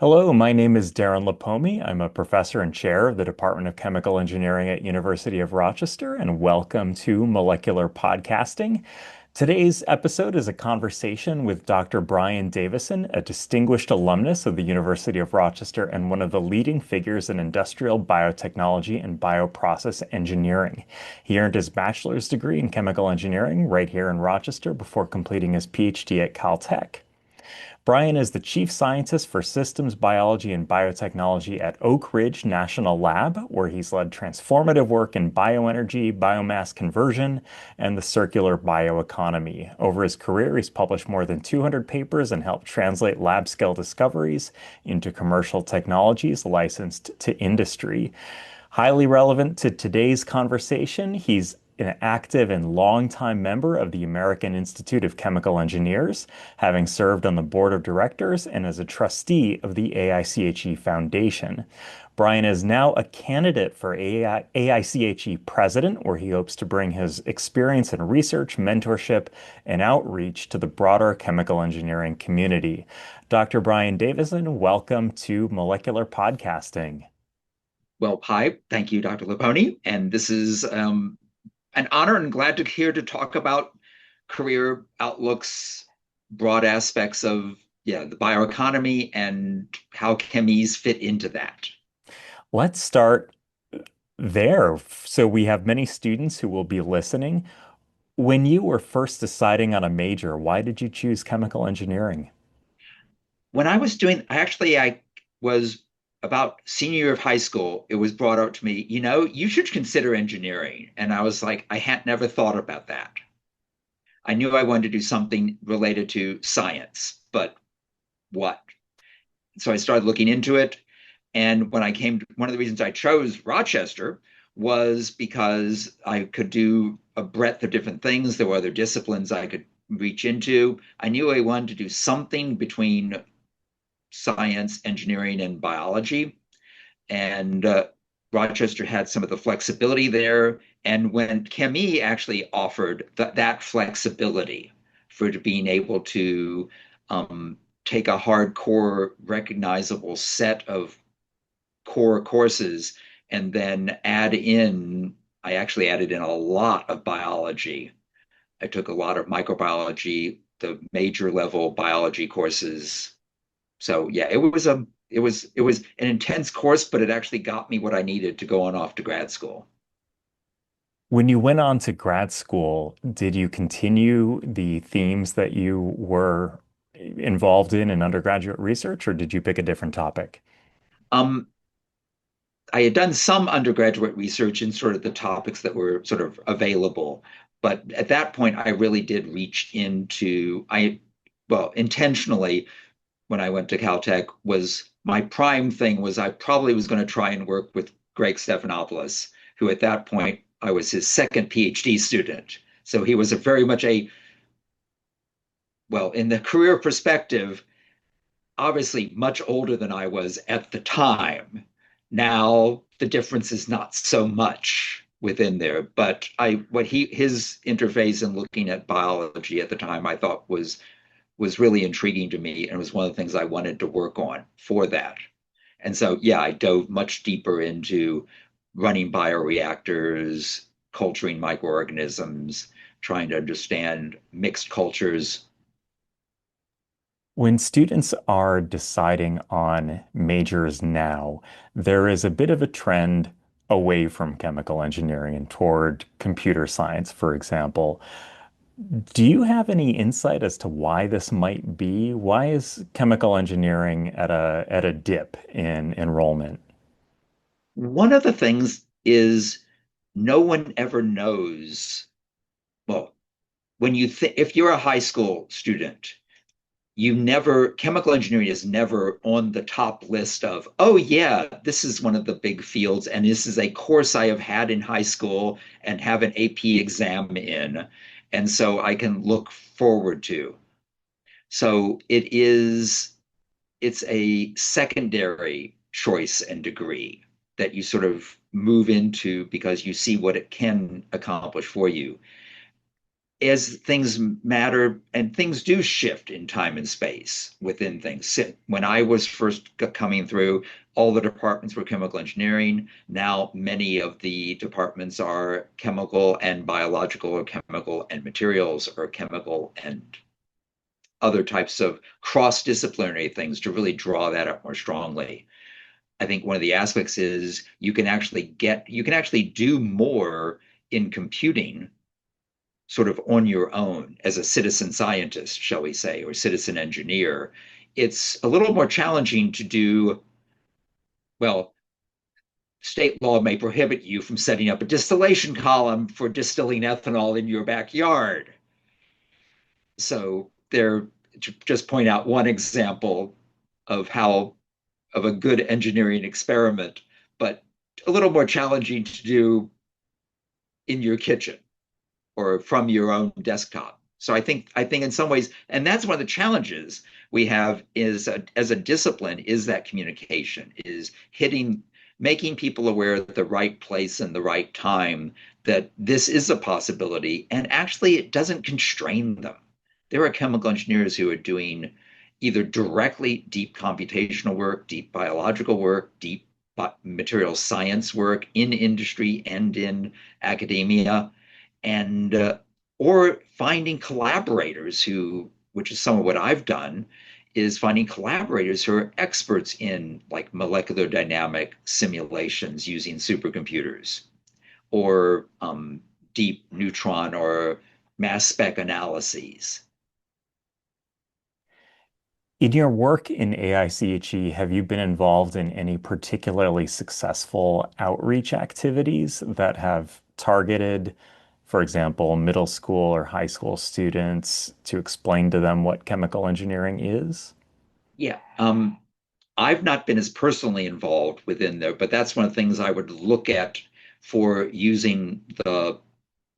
Hello, my name is Darren Lapomi. I'm a professor and chair of the Department of Chemical Engineering at University of Rochester, and welcome to Molecular Podcasting. Today's episode is a conversation with Dr. Brian Davison, a distinguished alumnus of the University of Rochester and one of the leading figures in industrial biotechnology and bioprocess engineering. He earned his bachelor's degree in chemical engineering right here in Rochester before completing his PhD at Caltech. Brian is the chief scientist for systems biology and biotechnology at Oak Ridge National Lab, where he's led transformative work in bioenergy, biomass conversion, and the circular bioeconomy. Over his career, he's published more than 200 papers and helped translate lab scale discoveries into commercial technologies licensed to industry. Highly relevant to today's conversation, he's an active and longtime member of the American Institute of Chemical Engineers, having served on the board of directors and as a trustee of the AIChE Foundation. Brian is now a candidate for AIChE president, where he hopes to bring his experience in research, mentorship, and outreach to the broader chemical engineering community. Dr. Brian Davison, welcome to Molecular Podcasting. Well, hi, thank you, Dr. Laponi. And this is an honor and glad to here to talk about career outlooks, broad aspects of the bioeconomy and how chemies fit into that. Let's start there. So we have many students who will be listening. When you were first deciding on a major, why did you choose chemical engineering? When I was doing, I was about senior year of high school, it was brought up to me, you should consider engineering. And I was like, I had never thought about that. I knew I wanted to do something related to science, but what? So I started looking into it. And when I came to one of the reasons I chose Rochester was because I could do a breadth of different things. There were other disciplines I could reach into. I knew I wanted to do something between science, engineering, and biology. And Rochester had some of the flexibility there. And when Chemie actually offered that flexibility for being able to take a hardcore, recognizable set of core courses and then I actually added in a lot of biology. I took a lot of microbiology, the major level biology courses. So yeah, it was an intense course, but it actually got me what I needed to go on off to grad school. When you went on to grad school, did you continue the themes that you were involved in undergraduate research, or did you pick a different topic? Um, I had done some undergraduate research in sort of the topics that were sort of available, but at that point, I really did reach into well, intentionally when I went to Caltech was my prime thing was I probably was going to try and work with Greg Stephanopoulos, who at that point I was his second PhD student. So he was a very much well, in the career perspective, obviously much older than I was at the time. Now the difference is not so much within there, but his interface in looking at biology at the time I thought was really intriguing to me and was one of the things I wanted to work on for that. And so, yeah, I dove much deeper into running bioreactors, culturing microorganisms, trying to understand mixed cultures. When students are deciding on majors now, there is a bit of a trend away from chemical engineering and toward computer science, for example. Do you have any insight as to why this might be? Why is chemical engineering at a dip in enrollment? One of the things is no one ever knows. Well, if you're a high school student, chemical engineering is never on the top list of, oh yeah, this is one of the big fields and this is a course I have had in high school and have an AP exam in, and so I can look forward to. So it's a secondary choice and degree that you sort of move into because you see what it can accomplish for you. as things matter and things do shift in time and space within things. When I was first coming through, all the departments were chemical engineering. Now, many of the departments are chemical and biological, or chemical and materials, or chemical and other types of cross-disciplinary things to really draw that up more strongly. I think one of the aspects is you can actually do more in computing sort of on your own as a citizen scientist, shall we say, or citizen engineer. It's a little more challenging to do, well, state law may prohibit you from setting up a distillation column for distilling ethanol in your backyard. So there, to just point out one example of how of a good engineering experiment, but a little more challenging to do in your kitchen or from your own desktop. So I think in some ways, and that's one of the challenges we have is as a discipline is that communication is making people aware at the right place and the right time that this is a possibility, and actually it doesn't constrain them. There are chemical engineers who are doing either directly deep computational work, deep biological work, deep material science work in industry and in academia, and or finding collaborators who, which is some of what I've done, is finding collaborators who are experts in like molecular dynamic simulations using supercomputers or deep neutron or mass spec analyses. In your work in AIChE, have you been involved in any particularly successful outreach activities that have targeted, for example, middle school or high school students to explain to them what chemical engineering is? Yeah. I've not been as personally involved within there, but that's one of the things I would look at for using the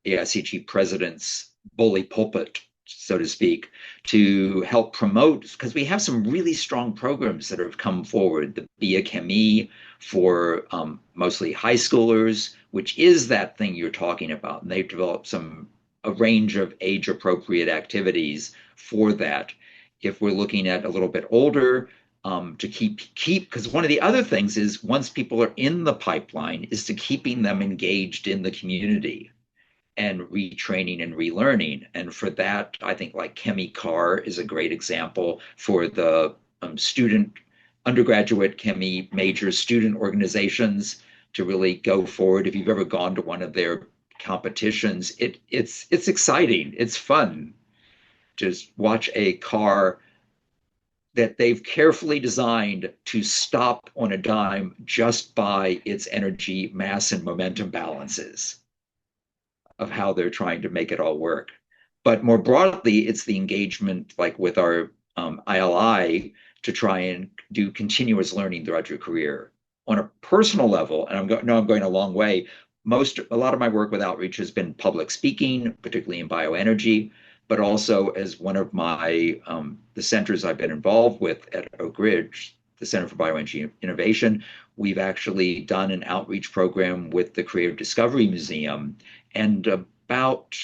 AIChE president's bully pulpit, so to speak, to help promote, because we have some really strong programs that have come forward. The Biochemie for mostly high schoolers, which is that thing you're talking about. And they've developed a range of age appropriate activities for that. If we're looking at a little bit older, to keep because one of the other things is once people are in the pipeline is to keeping them engaged in the community and retraining and relearning. And for that, I think like ChemiCar is a great example for the student, undergraduate chemi major student organizations to really go forward. If you've ever gone to one of their competitions, it's exciting. It's fun to watch a car that they've carefully designed to stop on a dime just by its energy, mass, and momentum balances of how they're trying to make it all work. But more broadly, it's the engagement like with our ILI to try and do continuous learning throughout your career. On a personal level, and I'm going a long way, a lot of my work with outreach has been public speaking, particularly in bioenergy, but also as one of the centers I've been involved with at Oak Ridge, the Center for Bioenergy Innovation, we've actually done an outreach program with the Creative Discovery Museum and about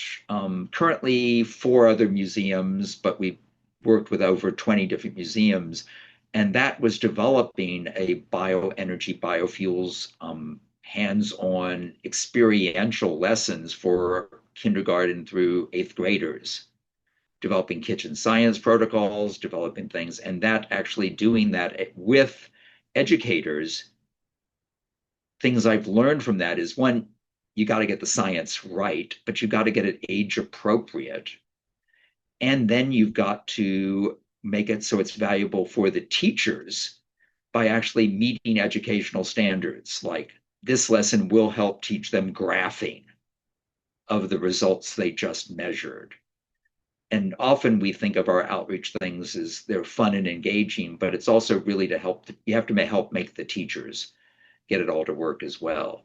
currently 4 other museums, but we worked with over 20 different museums. And that was developing a bioenergy, biofuels, hands-on experiential lessons for kindergarten through 8th graders, developing kitchen science protocols, developing things, and that actually doing that with educators. Things I've learned from that is one, you got to get the science right, but you got to get it age appropriate. And then you've got to make it so it's valuable for the teachers by actually meeting educational standards. Like this lesson will help teach them graphing of the results they just measured. And often we think of our outreach things as they're fun and engaging, but it's also really to help, you have to help make the teachers get it all to work as well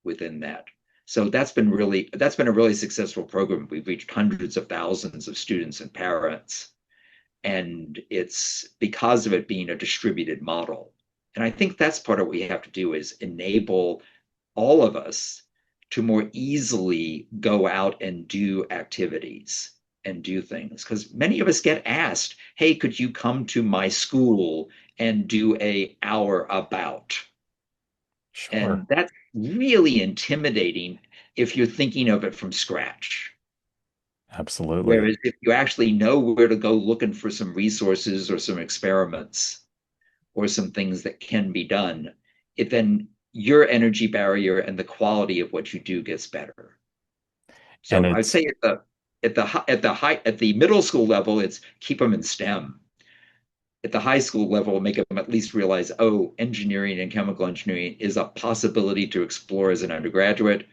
within that. So that's been a really successful program. We've reached hundreds of thousands of students and parents. And it's because of it being a distributed model. And I think that's part of what we have to do is enable all of us to more easily go out and do activities and do things. Because many of us get asked, hey, could you come to my school and do a hour about? Sure. And that's really intimidating if you're thinking of it from scratch. Absolutely. Whereas if you actually know where to go looking for some resources or some experiments or some things that can be done, it then your energy barrier and the quality of what you do gets better. And So I'd it's say at the middle school level, it's keep them in STEM. At the high school level, make them at least realize, oh, engineering and chemical engineering is a possibility to explore as an undergraduate.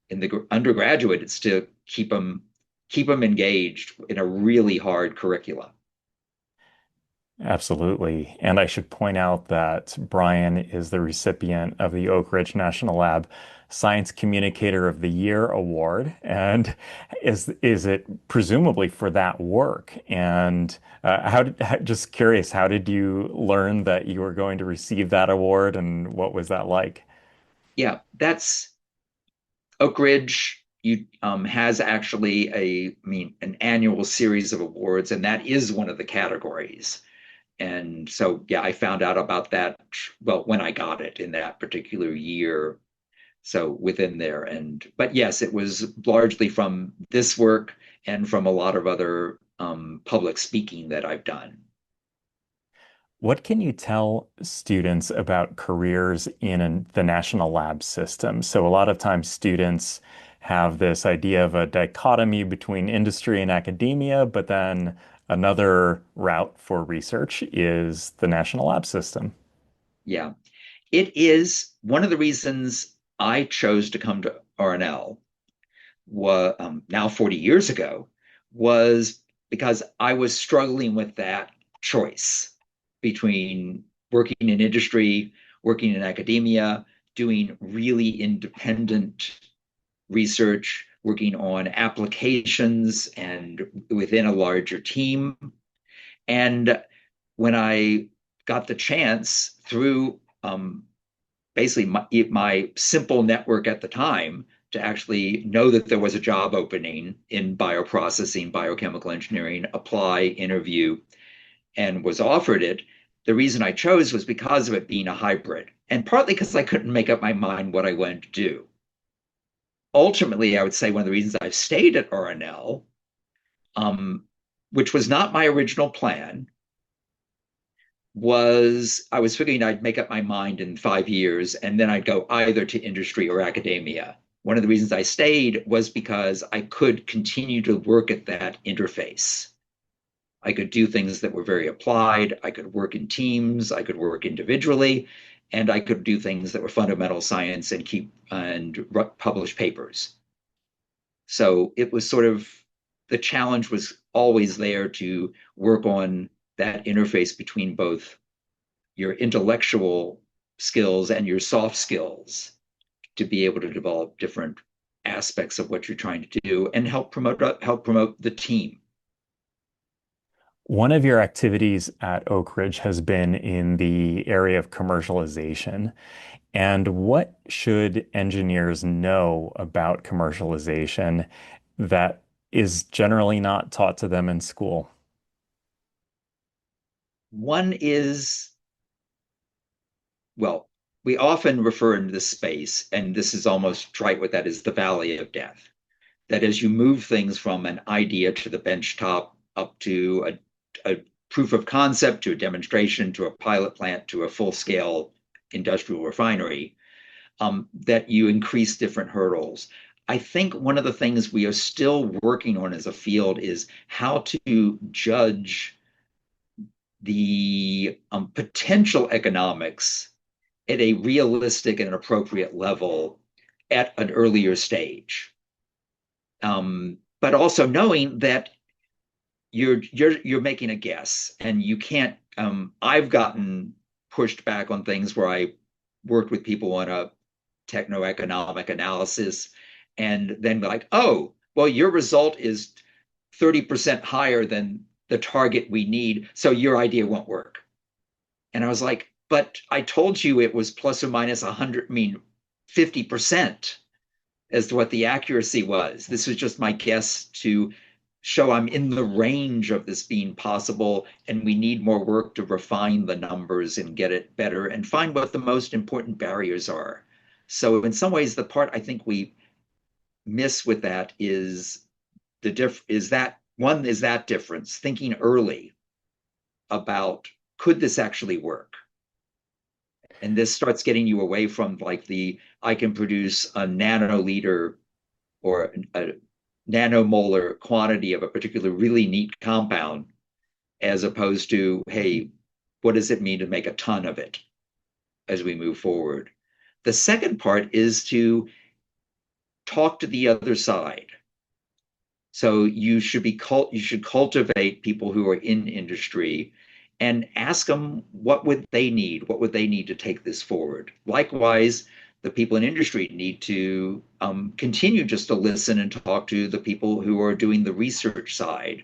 In the undergraduate, it's to keep them engaged in a really hard curriculum. Absolutely. And I should point out that Brian is the recipient of the Oak Ridge National Lab Science Communicator of the Year Award. And is it presumably for that work? And just curious, how did you learn that you were going to receive that award and what was that like? Yeah, that's Oak Ridge. You has actually an annual series of awards, and that is one of the categories. And so, yeah, I found out about that, well, when I got it in that particular year. So within there. But yes, it was largely from this work and from a lot of other public speaking that I've done. What can you tell students about careers in the national lab system? So, a lot of times, students have this idea of a dichotomy between industry and academia, but then another route for research is the national lab system. Yeah. It is one of the reasons I chose to come to RNL was now 40 years ago was because I was struggling with that choice between working in industry, working in academia, doing really independent research, working on applications and within a larger team. And when I got the chance through basically my simple network at the time to actually know that there was a job opening in bioprocessing, biochemical engineering, apply, interview, and was offered it. The reason I chose was because of it being a hybrid, and partly because I couldn't make up my mind what I wanted to do. Ultimately, I would say one of the reasons I've stayed at RNL, um, which was not my original plan, was I was figuring I'd make up my mind in 5 years and then I'd go either to industry or academia. One of the reasons I stayed was because I could continue to work at that interface. I could do things that were very applied. I could work in teams. I could work individually, and I could do things that were fundamental science and keep and publish papers. So it was sort of the challenge was always there to work on that interface between both your intellectual skills and your soft skills to be able to develop different aspects of what you're trying to do and help promote the team. One of your activities at Oak Ridge has been in the area of commercialization. And what should engineers know about commercialization that is generally not taught to them in school? One is, well, we often refer in this space, and this is almost trite what that is, the valley of death. That as you move things from an idea to the benchtop up to a proof of concept to a demonstration to a pilot plant to a full scale industrial refinery, that you increase different hurdles. I think one of the things we are still working on as a field is how to judge the potential economics at a realistic and appropriate level at an earlier stage. But also knowing that you're making a guess and you can't. I've gotten pushed back on things where I worked with people on a techno-economic analysis, and then like, oh, well, your result is 30% higher than the target we need, so your idea won't work. And I was like, but I told you it was plus or minus 100, 50%. as to what the accuracy was. This was just my guess to show I'm in the range of this being possible, and we need more work to refine the numbers and get it better and find what the most important barriers are. So in some ways, the part I think we miss with that is that difference, thinking early about could this actually work? And this starts getting you away from like the I can produce a nanoliter or a nanomolar quantity of a particular really neat compound, as opposed to, hey, what does it mean to make a ton of it as we move forward? The second part is to talk to the other side. So you should cultivate people who are in industry and ask them what would they need? What would they need to take this forward? Likewise, the people in industry need to continue just to listen and talk to the people who are doing the research side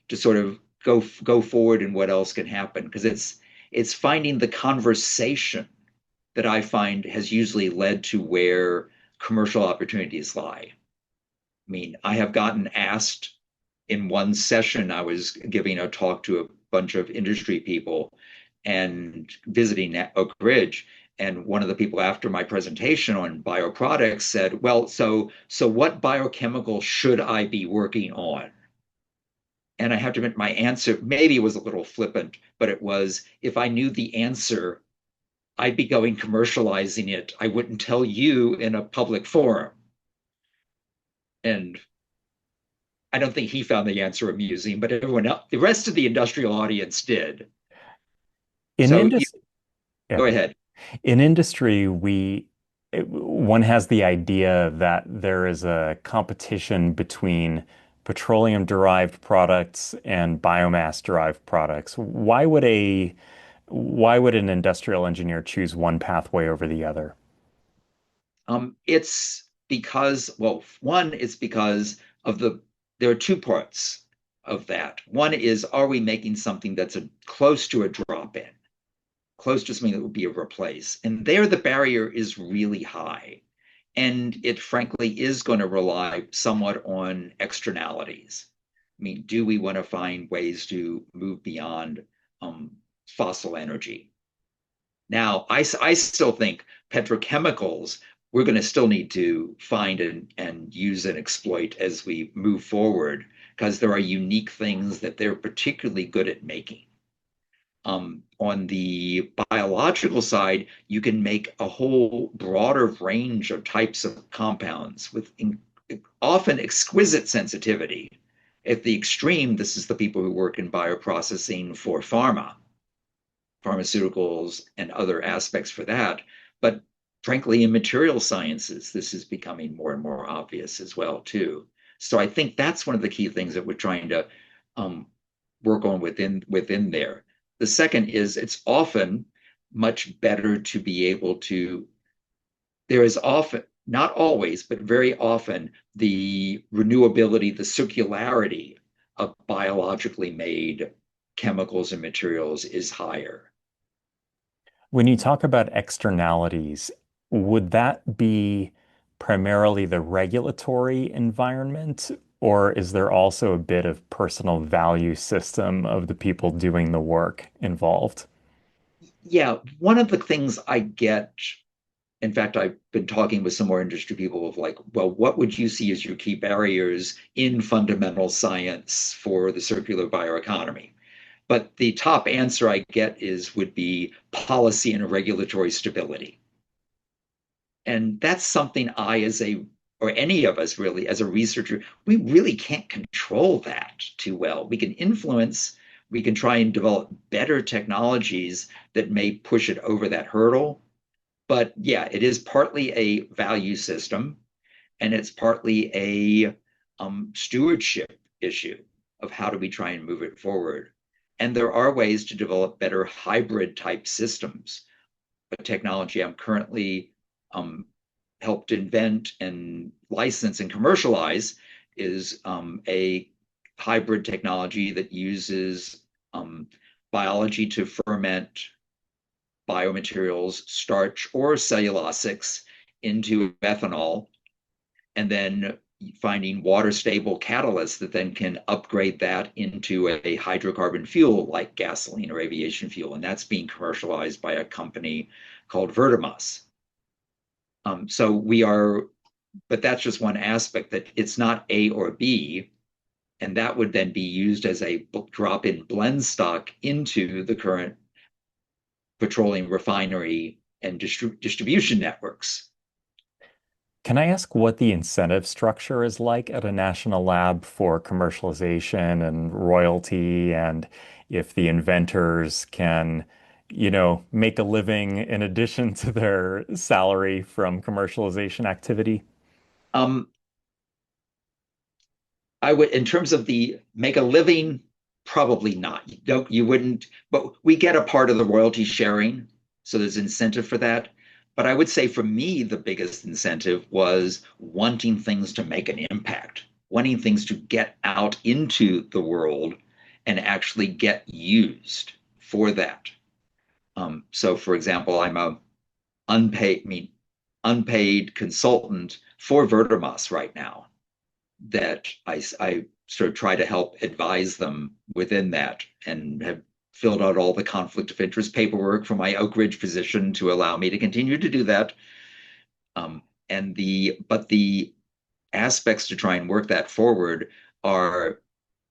to sort of go forward and what else can happen, because it's finding the conversation that I find has usually led to where commercial opportunities lie. I mean, I have gotten asked in one session, I was giving a talk to a bunch of industry people and visiting Oak Ridge. And one of the people after my presentation on bioproducts said, well, so what biochemical should I be working on? And I have to admit, my answer maybe was a little flippant, but it was if I knew the answer, I'd be going commercializing it. I wouldn't tell you in a public forum. And I don't think he found the answer amusing, but everyone else, the rest of the industrial audience did. In So you industry, yeah. go ahead. In industry, one has the idea that there is a competition between petroleum-derived products and biomass-derived products. Why would an industrial engineer choose one pathway over the other? It's because, well, one, it's because of there are two parts of that. One is, are we making something that's close to a drop in, close to something that would be a replace? And there, the barrier is really high. And it frankly is going to rely somewhat on externalities. I mean, do we want to find ways to move beyond fossil energy? Now, I still think petrochemicals, we're going to still need to find and use and exploit as we move forward because there are unique things that they're particularly good at making. On the biological side, you can make a whole broader range of types of compounds with often exquisite sensitivity. At the extreme, this is the people who work in bioprocessing for pharmaceuticals, and other aspects for that. But frankly, in material sciences, this is becoming more and more obvious as well, too. So I think that's one of the key things that we're trying to work on within there. The second is it's often much better to be able to, there is often, not always, but very often, the renewability, the circularity of biologically made chemicals and materials is higher. When you talk about externalities, would that be primarily the regulatory environment, or is there also a bit of personal value system of the people doing the work involved? Yeah, one of the things I get, in fact, I've been talking with some more industry people of like, well, what would you see as your key barriers in fundamental science for the circular bioeconomy? But the top answer I get would be policy and regulatory stability. And that's something or any of us really, as a researcher, we really can't control that too well. We can influence, we can try and develop better technologies that may push it over that hurdle. But yeah, it is partly a value system, and it's partly a stewardship issue of how do we try and move it forward. And there are ways to develop better hybrid type systems. A technology I'm currently helped invent and license and commercialize is a hybrid technology that uses biology to ferment biomaterials, starch, or cellulosics into ethanol and then finding water stable catalysts that then can upgrade that into a hydrocarbon fuel like gasoline or aviation fuel. And that's being commercialized by a company called Vertimus. So we are, but that's just one aspect that it's not A or B. And that would then be used as a drop in blend stock into the current petroleum refinery and distribution networks. Can I ask what the incentive structure is like at a national lab for commercialization and royalty, and if the inventors can, make a living in addition to their salary from commercialization activity? Um, I would, in terms of the make a living, probably not. You wouldn't, but we get a part of the royalty sharing, so there's incentive for that. But I would say for me, the biggest incentive was wanting things to make an impact, wanting things to get out into the world and actually get used for that. So, for example, I'm a unpaid consultant for Vertimus right now that I sort of try to help advise them within that and have filled out all the conflict of interest paperwork for my Oak Ridge position to allow me to continue to do that. But the aspects to try and work that forward are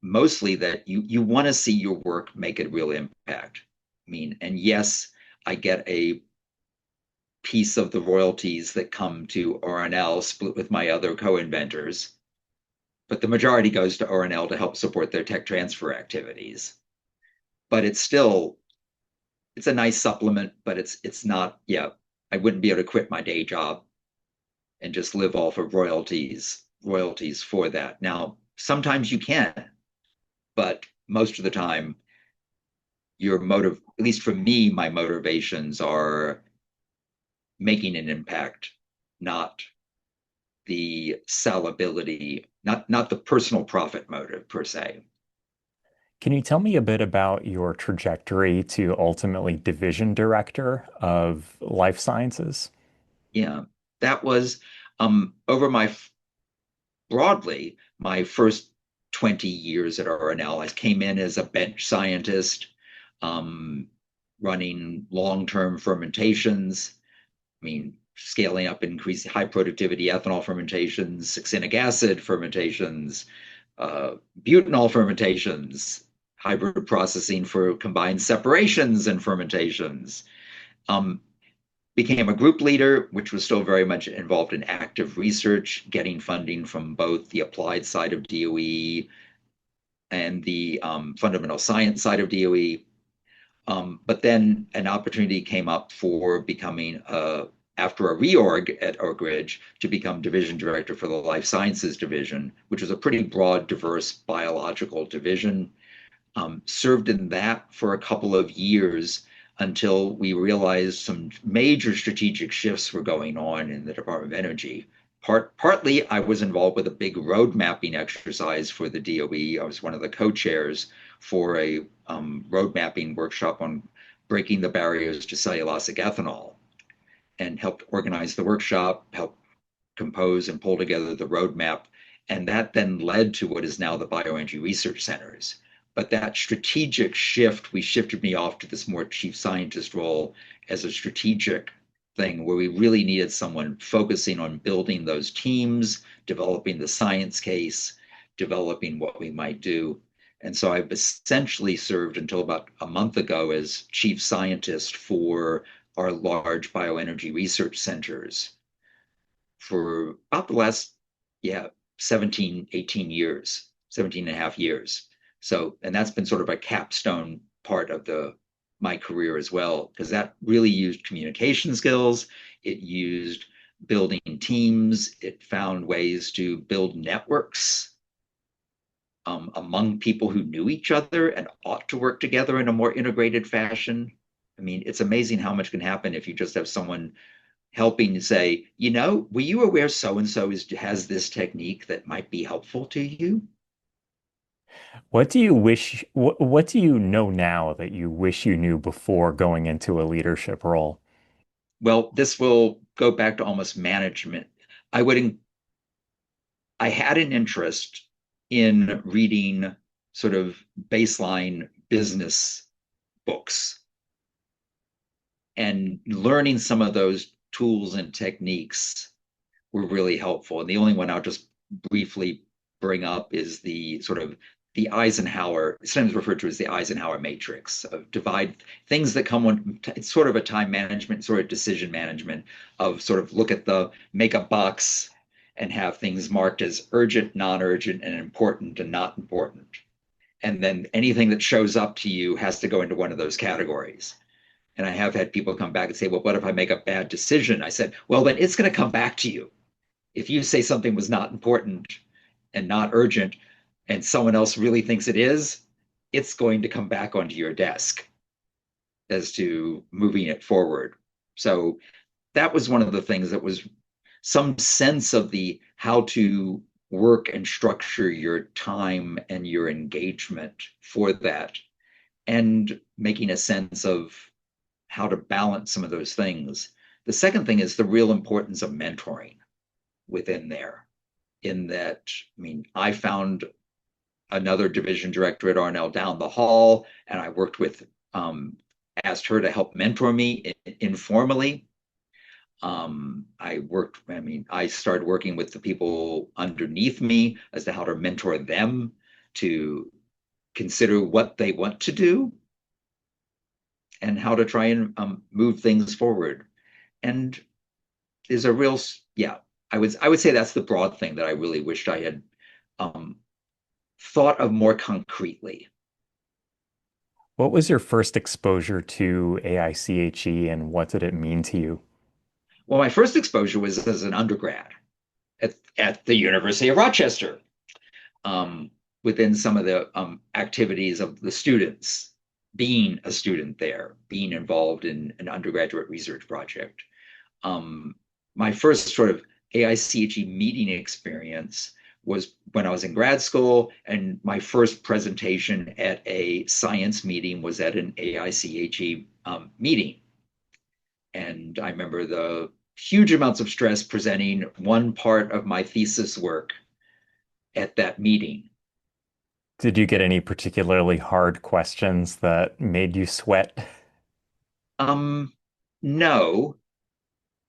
mostly that you want to see your work make a real impact. I mean, and yes, I get a piece of the royalties that come to RNL split with my other co-inventors, but the majority goes to RNL to help support their tech transfer activities. But it's a nice supplement, but it's not, yeah, I wouldn't be able to quit my day job and just live off of royalties for that. Now, sometimes you can, but most of the time your motive, at least for me, my motivations are making an impact, not the salability, not the personal profit motive per se. Can you tell me a bit about your trajectory to ultimately division director of life sciences? Yeah, that was over my broadly my first 20 years at RNL. I came in as a bench scientist, um, running long-term fermentations. I mean, scaling up increased high productivity ethanol fermentations, succinic acid fermentations, butanol fermentations, hybrid processing for combined separations and fermentations. Um, Became a group leader, which was still very much involved in active research, getting funding from both the applied side of DOE and the fundamental science side of DOE. But then an opportunity came up for becoming, after a reorg at Oak Ridge, to become division director for the life sciences division, which was a pretty broad, diverse biological division. Served in that for a couple of years until we realized some major strategic shifts were going on in the Department of Energy. Partly, I was involved with a big road mapping exercise for the DOE. I was one of the co-chairs for a road mapping workshop on breaking the barriers to cellulosic ethanol, and helped organize the workshop, helped compose and pull together the roadmap. And that then led to what is now the Bioenergy Research Centers. But that strategic shift, we shifted me off to this more chief scientist role as a strategic thing where we really needed someone focusing on building those teams, developing the science case, developing what we might do. And so I've essentially served until about a month ago as chief scientist for our large bioenergy research centers for about the last, yeah, 17, 18 years, 17 and a half years. So, and that's been sort of a capstone part of my career as well, because that really used communication skills. It used building teams. It found ways to build networks among people who knew each other and ought to work together in a more integrated fashion. I mean, it's amazing how much can happen if you just have someone helping to say, were you aware so and so has this technique that might be helpful to you? What do you know now that you wish you knew before going into a leadership role? Well, this will go back to almost management. I would I had an interest in reading sort of baseline business books and learning some of those tools and techniques were really helpful. And the only one I'll just briefly bring up is the sort of the Eisenhower, sometimes referred to as the Eisenhower matrix of divide things that come on. It's sort of a time management, sort of decision management of sort of look at the make a box and have things marked as urgent, non-urgent, and important and not important. And then anything that shows up to you has to go into one of those categories. And I have had people come back and say, well, what if I make a bad decision? I said, well, then it's going to come back to you. If you say something was not important and not urgent, and someone else really thinks it is, it's going to come back onto your desk as to moving it forward. So that was one of the things that was some sense of the how to work and structure your time and your engagement for that, and making a sense of how to balance some of those things. The second thing is the real importance of mentoring within there. In that, I mean, I found another division director at Arnell down the hall, and I worked with, asked her to help mentor me informally. I started working with the people underneath me as to how to mentor them to consider what they want to do and how to try and move things forward. And there's a real, yeah, I would say that's the broad thing that I really wished I had um, thought of more concretely. What was your first exposure to AICHE and what did it mean to you? Well, my first exposure was as an undergrad at the University of Rochester, um, within some of the activities of the students, being a student there, being involved in an undergraduate research project. Um, my first sort of AIChE meeting experience was when I was in grad school, and my first presentation at a science meeting was at an AIChE meeting. And I remember the huge amounts of stress presenting one part of my thesis work at that meeting. Did you get any particularly hard questions that made you sweat? Um, no.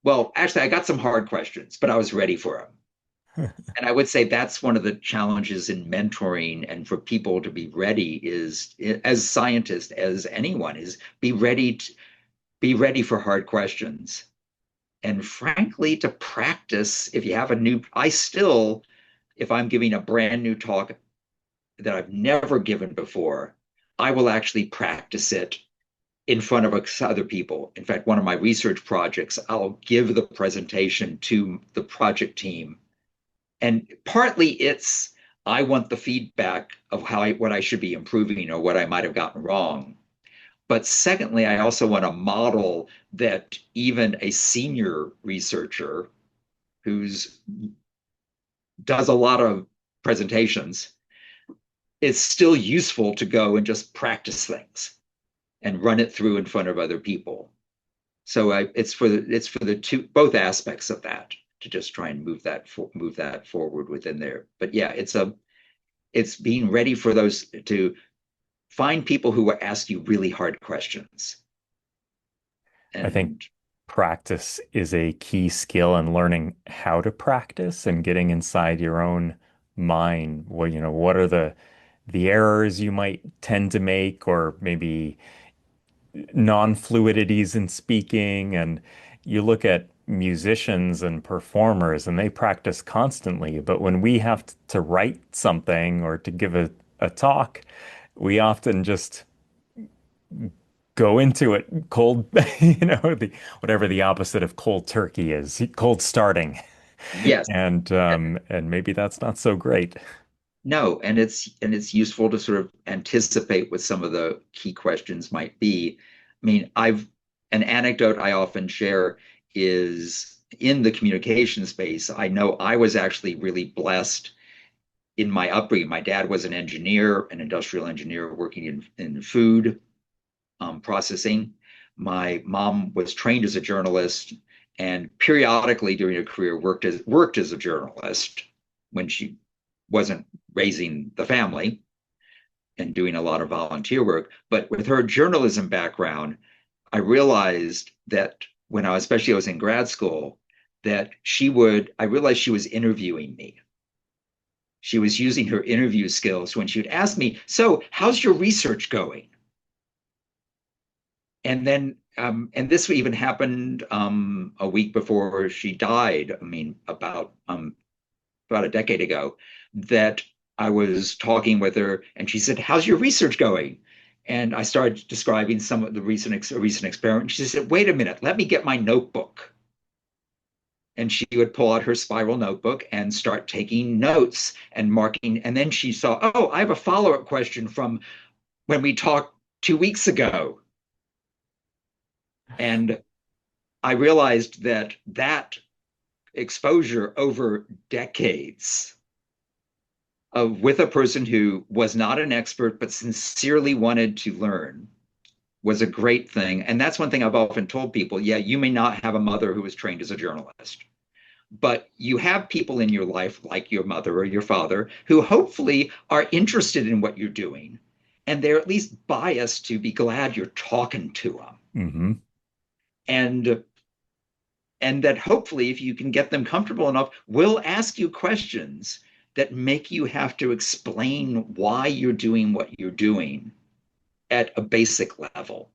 Well, actually, I got some hard questions, but I was ready for them. And I would say that's one of the challenges in mentoring and for people to be ready is, as scientists, as anyone, is be ready for hard questions. And frankly, to practice, if you have a new, I still, if I'm giving a brand new talk that I've never given before, I will actually practice it in front of other people. In fact, one of my research projects, I'll give the presentation to the project team. And partly it's, I want the feedback of what I should be improving or what I might have gotten wrong. But secondly, I also want to model that even a senior researcher who's does a lot of presentations, it's still useful to go and just practice things and run it through in front of other people. So it's for the two both aspects of that to just try and move that forward within there. But yeah, it's being ready for those to find people who will ask you really hard questions. I think And practice is a key skill in learning how to practice and getting inside your own mind. Well, what are the errors you might tend to make, or maybe non-fluidities in speaking. And you look at musicians and performers, and they practice constantly. But when we have to write something or to give a talk, we often just go into it cold, whatever the opposite of cold turkey is, cold starting. yes, And maybe that's not so great. no, and it's useful to sort of anticipate what some of the key questions might be. I mean, I've an anecdote I often share is in the communication space. I know I was actually really blessed in my upbringing. My dad was an engineer, an industrial engineer working in food processing. My mom was trained as a journalist and periodically during her career worked as a journalist, when she wasn't raising the family and doing a lot of volunteer work. But with her journalism background, I realized that when especially I was in grad school, I realized she was interviewing me. She was using her interview skills when she would ask me, "So, how's your research going?" And this even happened a week before she died. I mean, about a decade ago, that I was talking with her, and she said, "How's your research going?" And I started describing some of the recent experiment. She said, "Wait a minute, let me get my notebook." And she would pull out her spiral notebook and start taking notes and marking. And then she saw, "Oh, I have a follow-up question from when we talked 2 weeks ago." And I realized that exposure over decades with a person who was not an expert but sincerely wanted to learn was a great thing. And that's one thing I've often told people. Yeah, you may not have a mother who was trained as a journalist, but you have people in your life like your mother or your father who hopefully are interested in what you're doing, and they're at least biased to be glad you're talking to them. Hmm. And that hopefully, if you can get them comfortable enough, will ask you questions that make you have to explain why you're doing what you're doing at a basic level.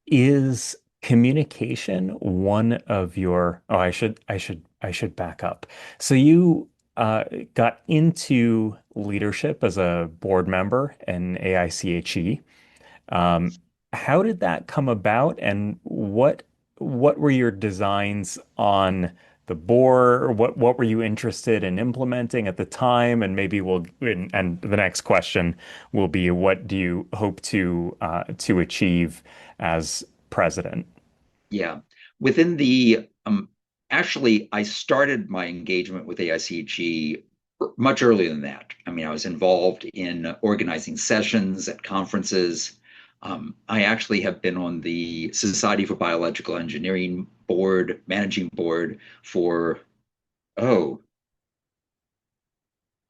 Is communication one of your, oh, I should back up. So you got into leadership as a board member in AIChE. Um, how did that come about, and what were your designs on the board? What were you interested in implementing at the time? And maybe and the next question will be, what do you hope to achieve as president? Yeah. Within the actually, I started my engagement with AIChE much earlier than that. I mean, I was involved in organizing sessions at conferences. I actually have been on the Society for Biological Engineering board, managing board for, oh,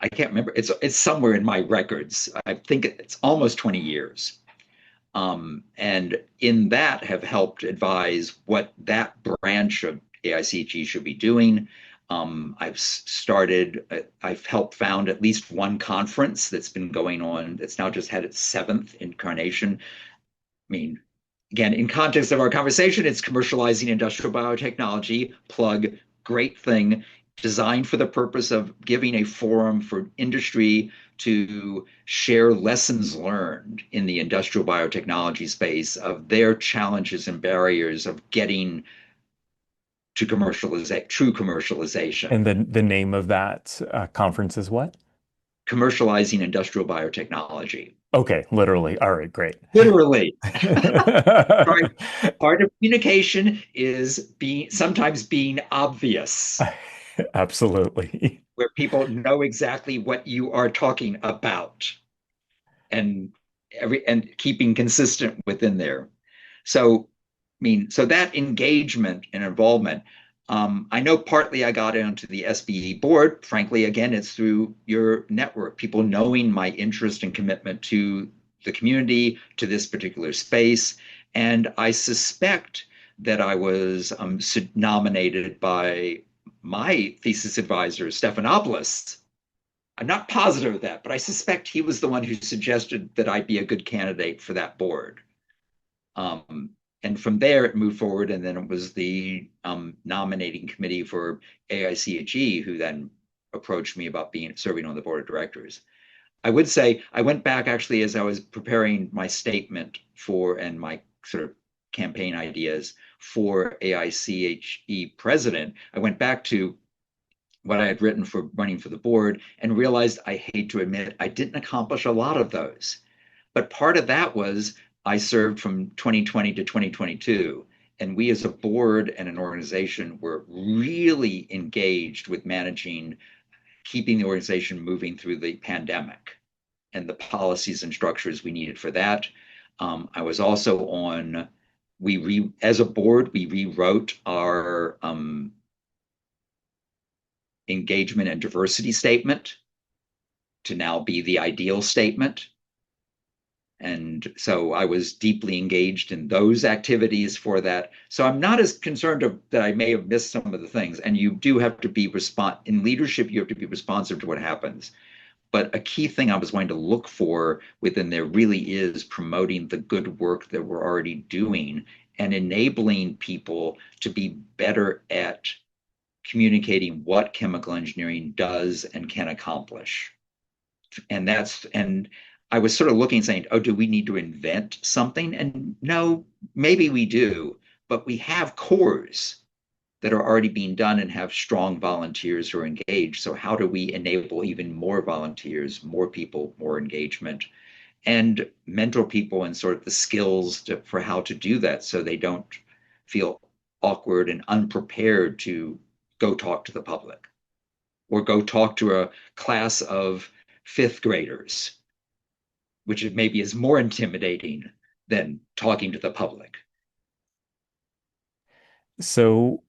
I can't remember. It's somewhere in my records. I think it's almost 20 years. And in that have helped advise what that branch of AIChE should be doing. I've helped found at least one conference that's been going on, that's now just had its seventh incarnation. I mean, again, in context of our conversation, it's commercializing industrial biotechnology, plug, great thing, designed for the purpose of giving a forum for industry to share lessons learned in the industrial biotechnology space of their challenges and barriers of getting to true commercialization, And the name of that conference is what? commercializing industrial biotechnology. Okay, literally. All right, great. Literally. Right. Part of communication is sometimes being obvious, Absolutely. where people know exactly what you are talking about, and keeping consistent within there. So, so that engagement and involvement. I know partly I got into the SBE board. Frankly, again, it's through your network, people knowing my interest and commitment to the community, to this particular space. And I suspect that I was nominated by my thesis advisor, Stephanopoulos. I'm not positive of that, but I suspect he was the one who suggested that I be a good candidate for that board. Um, and from there, it moved forward, and then it was the nominating committee for AIChE who then approached me about serving on the board of directors. I would say I went back actually as I was preparing my statement and my sort of campaign ideas for AIChE president. I went back to what I had written for running for the board and realized, I hate to admit, I didn't accomplish a lot of those. But part of that was I served from 2020 to 2022. And we as a board and an organization were really engaged with managing, keeping the organization moving through the pandemic and the policies and structures we needed for that. I was also on, as a board, we rewrote our engagement and diversity statement to now be the ideal statement. And so I was deeply engaged in those activities for that. So I'm not as concerned that I may have missed some of the things. And you do have to be in leadership, you have to be responsive to what happens. But a key thing I was going to look for within there really is promoting the good work that we're already doing and enabling people to be better at communicating what chemical engineering does and can accomplish. And I was sort of looking saying, oh, do we need to invent something? And no, maybe we do, but we have cores that are already being done and have strong volunteers who are engaged. So how do we enable even more volunteers, more people, more engagement, and mentor people in sort of the skills for how to do that so they don't feel awkward and unprepared to go talk to the public or go talk to a class of fifth graders, which maybe is more intimidating than talking to the public. So,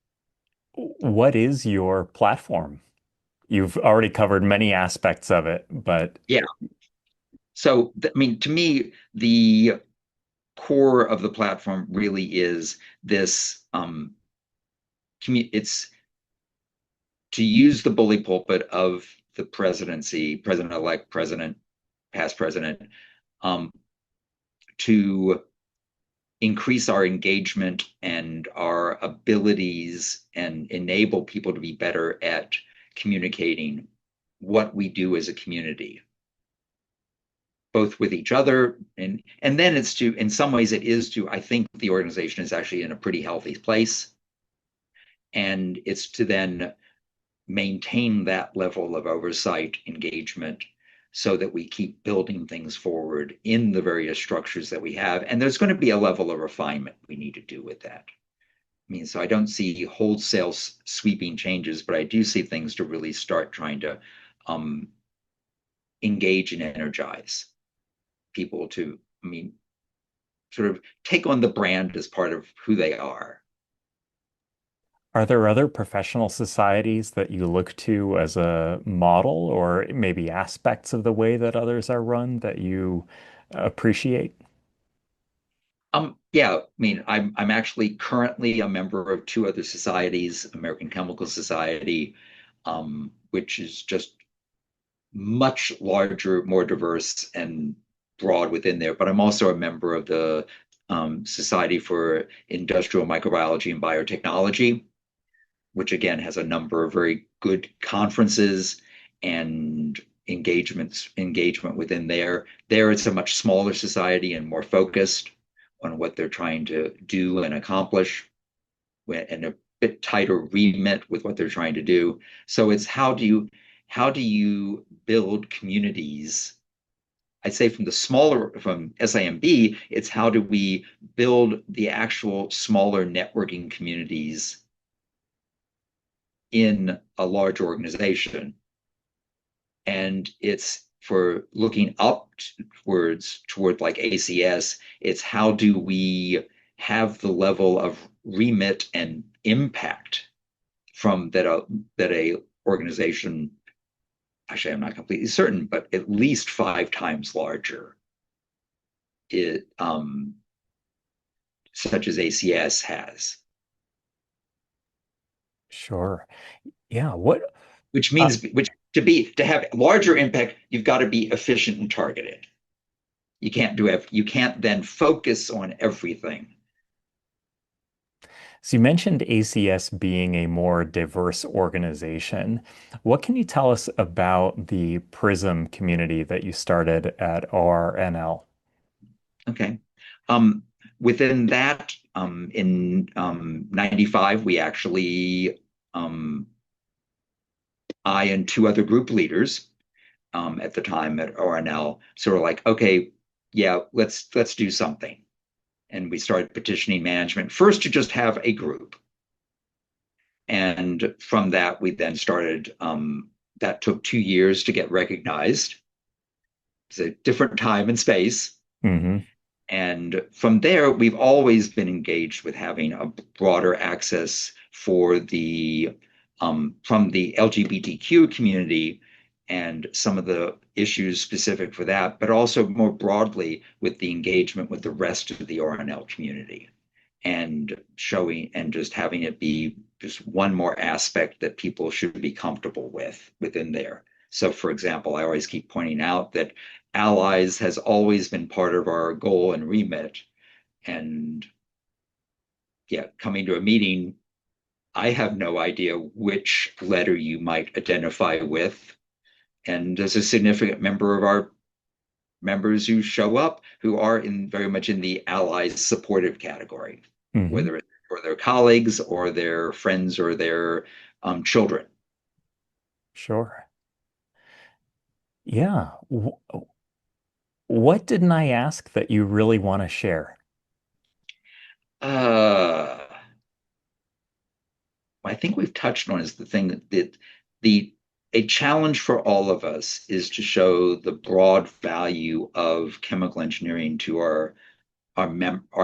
what is your platform? You've already covered many aspects of it, but Yeah. So, I mean, to me, the core of the platform really is this it's to use the bully pulpit of the presidency, president-elect, president, past president, um, to increase our engagement and our abilities and enable people to be better at communicating what we do as a community, both with each other and then it's to, in some ways it is to, I think the organization is actually in a pretty healthy place, and it's to then maintain that level of oversight engagement so that we keep building things forward in the various structures that we have. And there's going to be a level of refinement we need to do with that. I mean, so I don't see wholesale sweeping changes, but I do see things to really start trying to um, engage and energize people to, I mean, sort of take on the brand as part of who they are. are there other professional societies that you look to as a model or maybe aspects of the way that others are run that you appreciate? Yeah, I mean, I'm actually currently a member of two other societies, American Chemical Society, which is just much larger, more diverse and broad within there. But I'm also a member of the Society for Industrial Microbiology and Biotechnology, which again has a number of very good conferences and engagement within there. There, it's a much smaller society and more focused on what they're trying to do and accomplish, and a bit tighter remit with what they're trying to do. So it's how do you build communities? I'd say from SIMB, it's how do we build the actual smaller networking communities in a large organization. And it's for looking upwards toward like ACS, it's how do we have the level of remit and impact from that a organization, actually I'm not completely certain, but at least 5 times larger, it such as ACS has. Sure. Yeah. What? Which Um, means which to have larger impact, you've got to be efficient and targeted. You can't then focus on everything. so you mentioned ACS being a more diverse organization. What can you tell us about the PRISM community that you started at RNL? Okay. Um, Within that, in 95, we actually, I and two other group leaders at the time at RNL, sort of like, okay, yeah, let's do something. And we started petitioning management first to just have a group. And from that, we then started, that took 2 years to get recognized. It's a different time and space. Hmm. And from there, we've always been engaged with having a broader access for the from the LGBTQ community and some of the issues specific for that, but also more broadly with the engagement with the rest of the RNL community and showing and just having it be just one more aspect that people should be comfortable with within there. So, for example, I always keep pointing out that allies has always been part of our goal and remit. And yeah, coming to a meeting, I have no idea which letter you might identify with. And there's a significant member of our members who show up who are in very much in the allies supportive category, Hmm. whether it's for their colleagues or their friends or their children. Sure. Yeah. What didn't I ask that you really want to share? Uh, I think we've touched on is the thing that the a challenge for all of us is to show the broad value of chemical engineering to our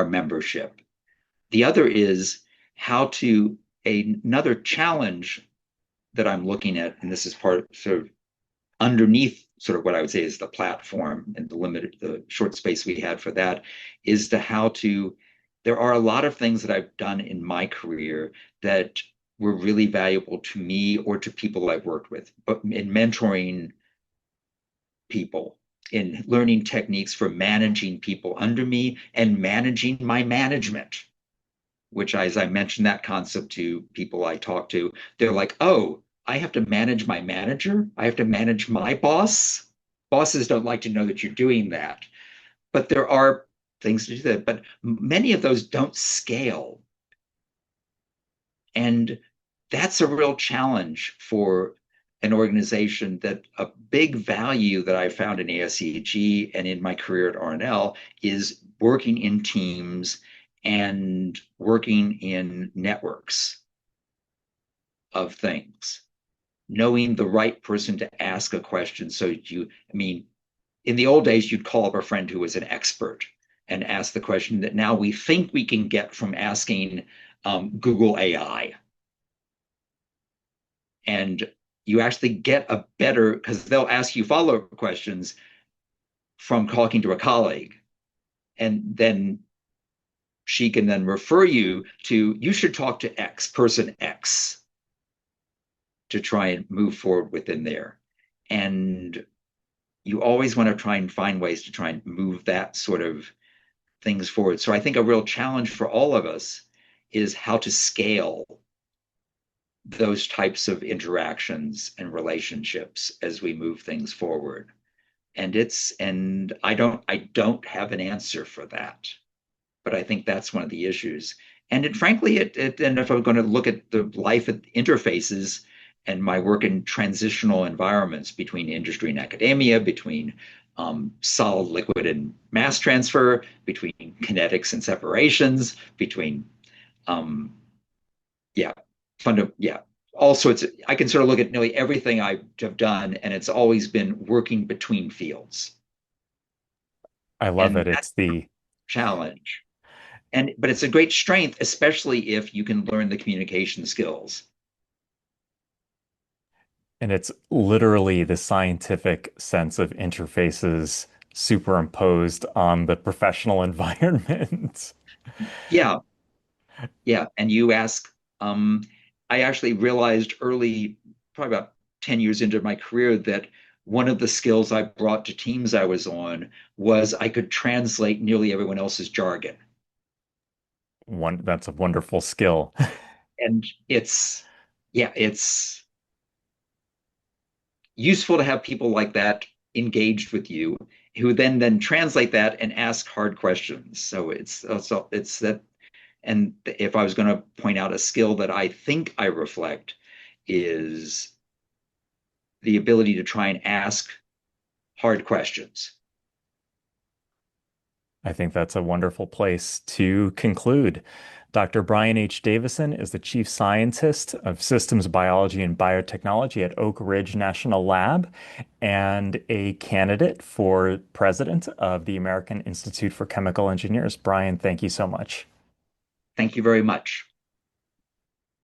membership. The other is how to another challenge that I'm looking at, and this is part of sort of underneath sort of what I would say is the platform and the short space we had for that, is to how to. There are a lot of things that I've done in my career that were really valuable to me or to people I've worked with, but in mentoring people, in learning techniques for managing people under me and managing my management, which, as I mentioned that concept to people I talk to, they're like, oh, I have to manage my manager. I have to manage my boss. Bosses don't like to know that you're doing that. But there are things to do that. But many of those don't scale. And that's a real challenge for an organization that a big value that I found in AIChE and in my career at RNL is working in teams and working in networks of things, knowing the right person to ask a question. So I mean, in the old days, you'd call up a friend who was an expert and ask the question that now we think we can get from asking Google AI. And you actually get a better, because they'll ask you follow-up questions from talking to a colleague. And then she can then refer you to, you should talk to X, person X, to try and move forward within there. And you always want to try and find ways to try and move that sort of things forward. So I think a real challenge for all of us is how to scale those types of interactions and relationships as we move things forward. And I don't have an answer for that, but I think that's one of the issues. And frankly, and if I'm going to look at the life at interfaces and my work in transitional environments between industry and academia, between solid, liquid, and mass transfer, between kinetics and separations, between um, yeah, yeah, all sorts of. I can sort of look at nearly everything I have done, and it's always been working between fields, I love and it. that's It's a the challenge. But it's a great strength, especially if you can learn the communication skills. and it's literally the scientific sense of interfaces superimposed on the professional environment. Yeah, yeah. And you ask, I actually realized early, probably about 10 years into my career, that one of the skills I brought to teams I was on was I could translate nearly everyone else's jargon. That's a wonderful skill. And yeah, it's useful to have people like that engaged with you who then translate that and ask hard questions. So it's that. And if I was going to point out a skill that I think I reflect is the ability to try and ask hard questions. I think that's a wonderful place to conclude. Dr. Brian H. Davison is the Chief Scientist of Systems Biology and Biotechnology at Oak Ridge National Lab and a candidate for President of the American Institute for Chemical Engineers. Brian, thank you so much. Thank you very much.